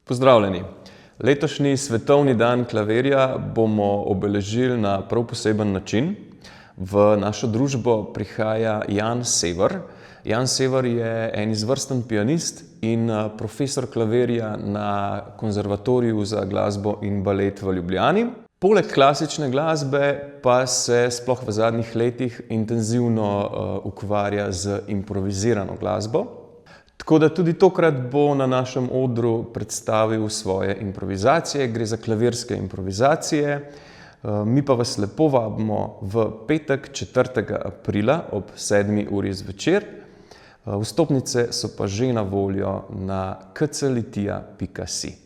Pozdravljeni! Letošnji svetovni dan klavirja bomo obeležili na prav poseben način. V našo družbo prihaja Jan Sever. Jan Sever je en izvrsten pianist in profesor klavirja na Konzervatoriju za glasbo in balet v Ljubljani. Poleg klasične glasbe pa se sploh v zadnjih letih intenzivno ukvarja z improvizirano glasbo. Tako da tudi tokrat bo na našem odru predstavil svoje improvizacije, gre za klavirske improvizacije. Mi pa vas lepo vabimo v petek, 4. aprila ob 7. uri zvečer. Vstopnice so pa že na voljo na kclitija.si.